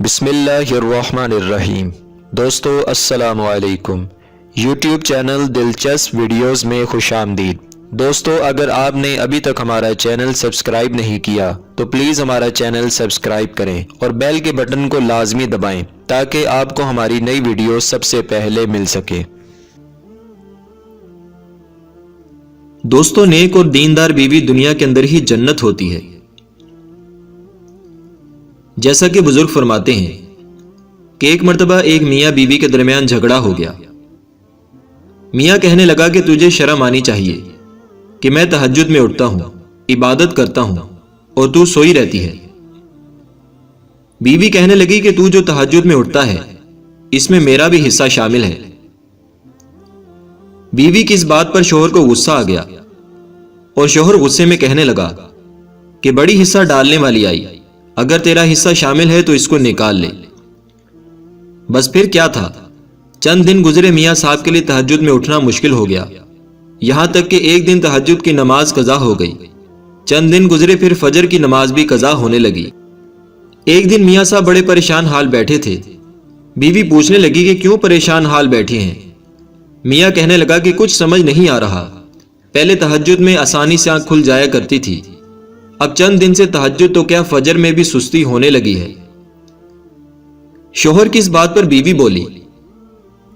بسم اللہ الرحمن الرحیم۔ دوستو السلام علیکم۔ یوٹیوب چینل دلچسپ ویڈیوز میں خوش آمدید۔ دوستو اگر آپ نے ابھی تک ہمارا چینل سبسکرائب نہیں کیا تو پلیز ہمارا چینل سبسکرائب کریں اور بیل کے بٹن کو لازمی دبائیں تاکہ آپ کو ہماری نئی ویڈیو سب سے پہلے مل سکے۔ دوستو نیک اور دیندار بیوی دنیا کے اندر ہی جنت ہوتی ہے۔ جیسا کہ بزرگ فرماتے ہیں کہ ایک مرتبہ ایک میاں بیوی کے درمیان جھگڑا ہو گیا۔ میاں کہنے لگا کہ تجھے شرم آنی چاہیے کہ میں تہجد میں اٹھتا ہوں، عبادت کرتا ہوں اور تو سوئی رہتی ہے۔ بیوی کہنے لگی کہ تو جو تہجد میں اٹھتا ہے اس میں میرا بھی حصہ شامل ہے۔ بیوی کی اس بات پر شوہر کو غصہ آ گیا اور شوہر غصے میں کہنے لگا کہ بڑی حصہ ڈالنے والی آئی، اگر تیرا حصہ شامل ہے تو اس کو نکال لے۔ بس پھر کیا تھا، چند دن گزرے میاں صاحب کے لیے تہجد میں اٹھنا مشکل ہو گیا، یہاں تک کہ ایک دن تہجد کی نماز قضا ہو گئی۔ چند دن گزرے پھر فجر کی نماز بھی قضا ہونے لگی۔ ایک دن میاں صاحب بڑے پریشان حال بیٹھے تھے۔ بیوی پوچھنے لگی کہ کیوں پریشان حال بیٹھے ہیں؟ میاں کہنے لگا کہ کچھ سمجھ نہیں آ رہا، پہلے تہجد میں آسانی سے آنکھ کھل جایا کرتی تھی، اب چند دن سے تہجد تو کیا فجر میں بھی سستی ہونے لگی ہے۔ شوہر کی اس بات پر بیوی بولی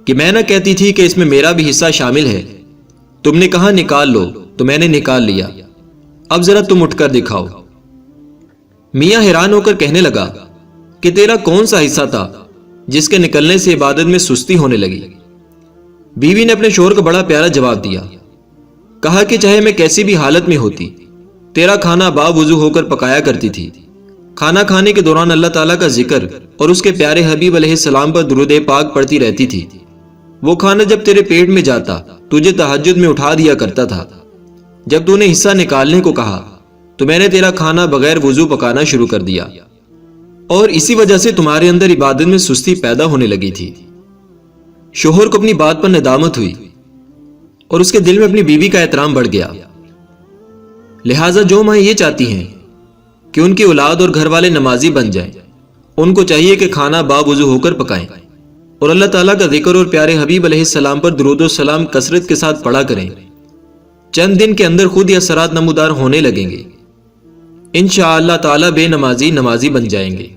کہ میں نہ کہتی تھی کہ اس میں میرا بھی حصہ شامل ہے، تم نے کہا نکال لو تو میں نے نکال لیا، اب ذرا تم اٹھ کر دکھاؤ۔ میاں حیران ہو کر کہنے لگا کہ تیرا کون سا حصہ تھا جس کے نکلنے سے عبادت میں سستی ہونے لگی؟ بیوی نے اپنے شوہر کو بڑا پیارا جواب دیا، کہا کہ چاہے میں کیسی بھی حالت میں ہوتی، تیرا کھانا باوضو ہو کر پکایا کرتی تھی، کھانا کھانے کے دوران اللہ تعالیٰ کا ذکر اور اس کے پیارے حبیب علیہ السلام پر درود پاک پڑھتی رہتی تھی۔ وہ کھانا جب تیرے پیٹ میں جاتا تجھے تہجد میں اٹھا دیا کرتا تھا۔ جب تو نے حصہ نکالنے کو کہا تو میں نے تیرا کھانا بغیر وضو پکانا شروع کر دیا، اور اسی وجہ سے تمہارے اندر عبادت میں سستی پیدا ہونے لگی تھی۔ شوہر کو اپنی بات پر ندامت ہوئی اور اس کے دل میں اپنی بیوی کا احترام بڑھ گیا۔ لہٰذا جو ماں یہ چاہتی ہیں کہ ان کی اولاد اور گھر والے نمازی بن جائیں، ان کو چاہیے کہ کھانا باوضو ہو کر پکائیں اور اللہ تعالیٰ کا ذکر اور پیارے حبیب علیہ السلام پر درود و سلام کثرت کے ساتھ پڑھا کریں۔ چند دن کے اندر خود یہ اثرات نمودار ہونے لگیں گے، انشاءاللہ تعالیٰ بے نمازی بن جائیں گے۔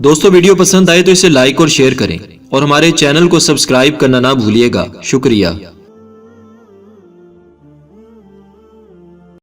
دوستو ویڈیو پسند آئے تو اسے لائک اور شیئر کریں اور ہمارے چینل کو سبسکرائب کرنا نہ بھولیے گا۔ شکریہ۔